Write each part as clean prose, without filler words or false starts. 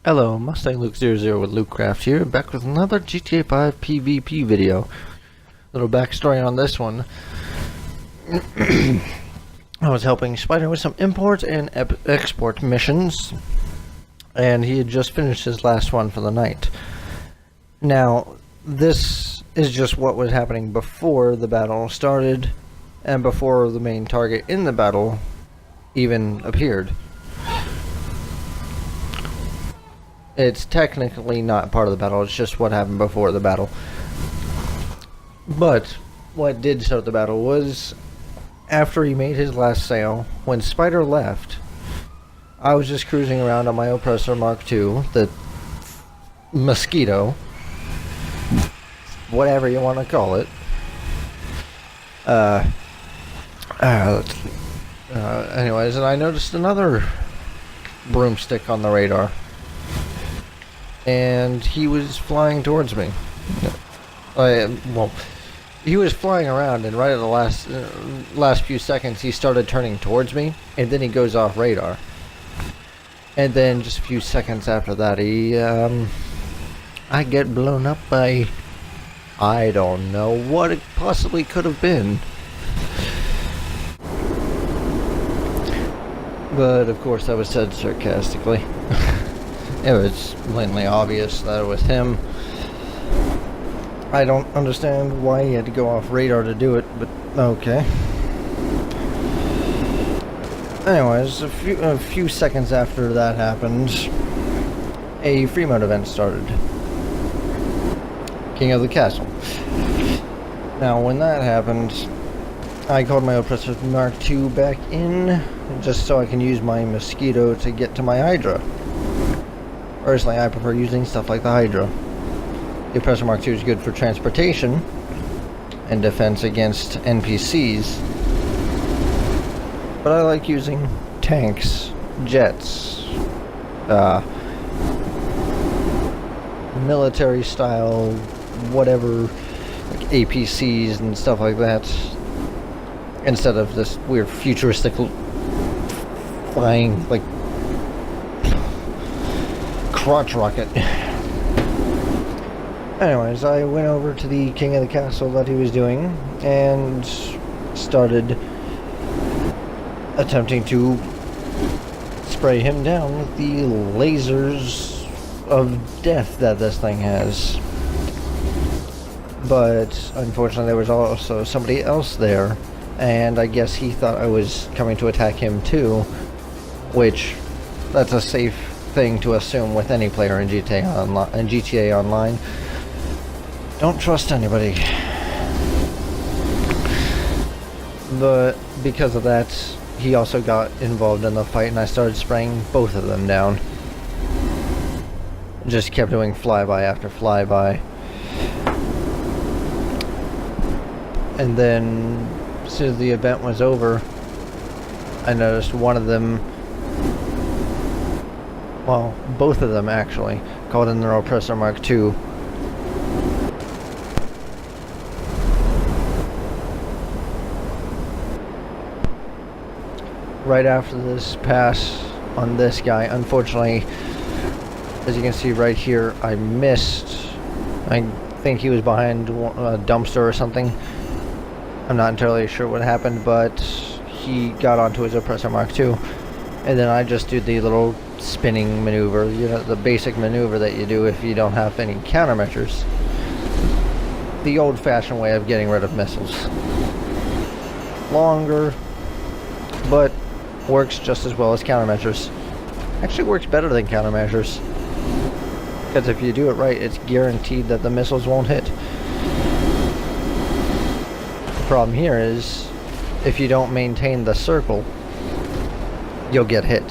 Hello, Mustang Luke 00 with LukeCraft here, back with another GTA 5 PvP video. Little backstory on this one. I was helping Spider with some import and export missions, and he had just finished his last one for the night. Now, this is just what was happening before the battle started, and before the main target in the battle even appeared. It's technically not part of the battle, it's just what happened before the battle. But what did start the battle was after he made his last sale, when Spider left, I was just cruising around on my Oppressor Mark II, the Mosquito, whatever you want to call it. Anyways, and I noticed another broomstick on the radar. And he was flying towards me. He was flying around, and right at the last few seconds, he started turning towards me, and then he goes off radar. And then just a few seconds after that, I get blown up by, I don't know what it possibly could have been. But of course, that was said sarcastically. It was blatantly obvious that it was him. I don't understand why he had to go off radar to do it, but okay. Anyways, a few seconds after that happened, a free mode event started. King of the Castle. Now, when that happened, I called my Oppressor Mark II back in, just so I can use my Mosquito to get to my Hydra. Personally, I prefer using stuff like the Hydra. The Oppressor Mark II is good for transportation and defense against NPCs. But I like using tanks, jets, military style, whatever, like APCs and stuff like that, instead of this weird futuristic flying, like, crotch rocket. Anyways, I went over to the King of the Castle that he was doing and started attempting to spray him down with the lasers of death that this thing has. But unfortunately, there was also somebody else there, and I guess he thought I was coming to attack him too, which that's a safe thing to assume with any player in GTA Online. Don't trust anybody. But because of that, he also got involved in the fight, and I started spraying both of them down. Just kept doing flyby after flyby. And then, as soon as the event was over, I noticed one of them, well, both of them actually, called in their Oppressor Mark II. Right after this pass on this guy, unfortunately, as you can see right here, I missed. I think he was behind a dumpster or something. I'm not entirely sure what happened, but he got onto his Oppressor Mark II. And then I just did the little spinning maneuver, you know, the basic maneuver that you do if you don't have any countermeasures. The old-fashioned way of getting rid of missiles. Longer, but works just as well as countermeasures. Actually works better than countermeasures, because if you do it right, it's guaranteed that the missiles won't hit. The problem here is, if you don't maintain the circle, you'll get hit.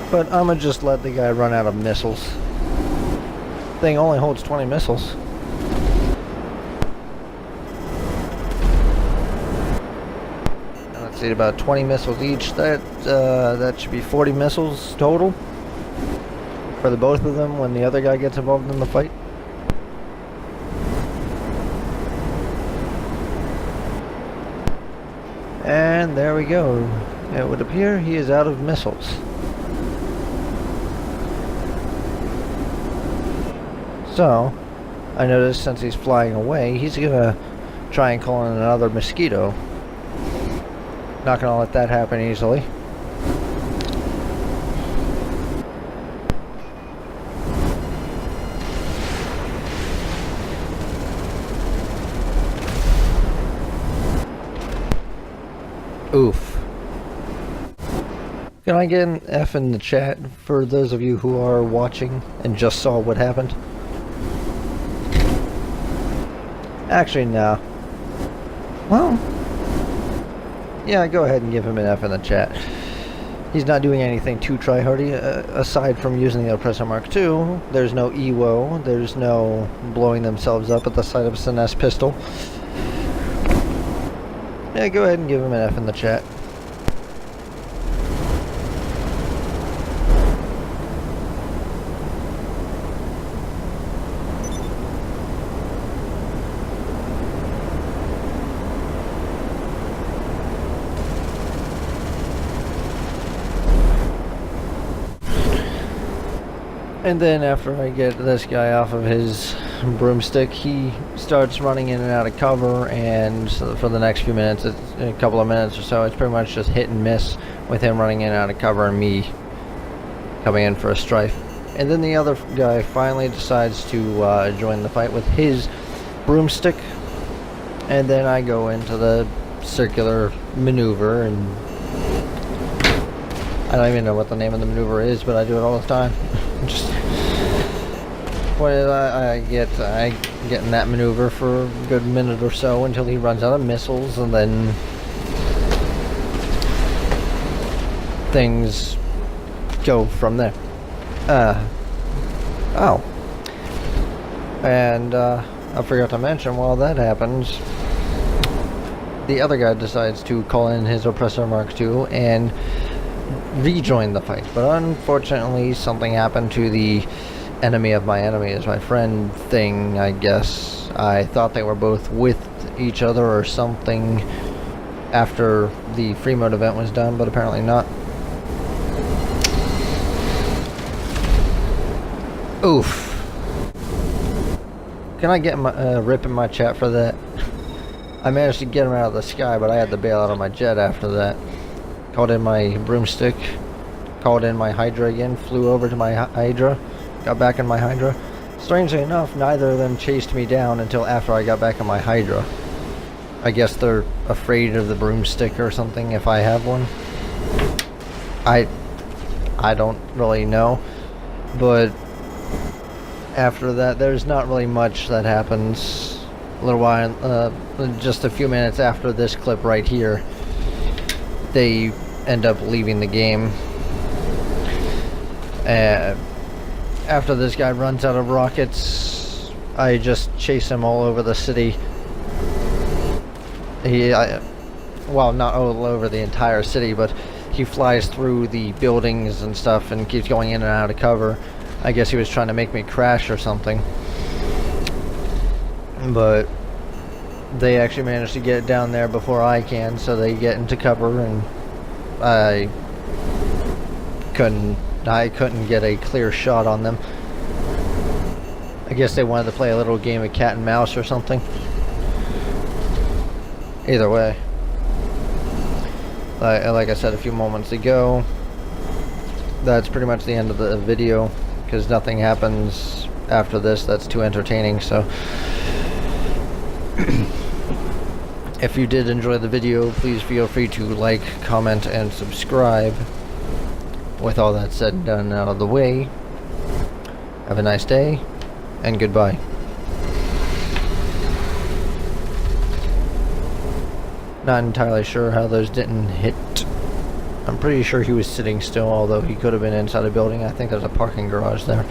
But I'ma just let the guy run out of missiles. Thing only holds 20 missiles. Let's see, about 20 missiles each. That should be 40 missiles total for the both of them when the other guy gets involved in the fight. And there we go. It would appear he is out of missiles. So, I noticed since he's flying away, he's gonna try and call in another mosquito. Not gonna let that happen easily. Oof. Can I get an F in the chat for those of you who are watching and just saw what happened? Actually, no. Well, yeah, go ahead and give him an F in the chat. He's not doing anything too tryhardy, aside from using the Oppressor Mark II. There's no EWO, there's no blowing themselves up at the sight of a Sinest pistol. Yeah, go ahead and give him an F in the chat. And then after I get this guy off of his broomstick, he starts running in and out of cover, and for the next few minutes, a couple of minutes or so, it's pretty much just hit and miss with him running in and out of cover and me coming in for a strife. And then the other guy finally decides to join the fight with his broomstick, and then I go into the circular maneuver, and I don't even know what the name of the maneuver is, but I do it all the time. Just when I get in that maneuver for a good minute or so until he runs out of missiles, and then things go from there. Oh, and I forgot to mention, while that happens, the other guy decides to call in his Oppressor Mark II and rejoin the fight, but unfortunately something happened to the enemy of my enemy is my friend thing, I guess. I thought they were both with each other or something after the free mode event was done, but apparently not. Oof. Can I get my rip in my chat for that? I managed to get him out of the sky, but I had to bail out of my jet after that. Called in my broomstick, called in my Hydra again, flew over to my Hydra, got back in my Hydra. Strangely enough, neither of them chased me down until after I got back in my Hydra. I guess they're afraid of the broomstick or something if I have one. I don't really know, but after that there's not really much that happens. A little while, just a few minutes after this clip right here, they end up leaving the game. After this guy runs out of rockets, I just chase him all over the city. Well, not all over the entire city, but he flies through the buildings and stuff and keeps going in and out of cover. I guess he was trying to make me crash or something. But they actually managed to get down there before I can, so they get into cover, and I couldn't get a clear shot on them. I guess they wanted to play a little game of cat and mouse or something. Either way, like I said a few moments ago, that's pretty much the end of the video, because nothing happens after this that's too entertaining. So if you did enjoy the video, please feel free to like, comment, and subscribe. With all that said and done out of the way, have a nice day, and goodbye. Not entirely sure how those didn't hit. I'm pretty sure he was sitting still, although he could have been inside a building. I think there's a parking garage there.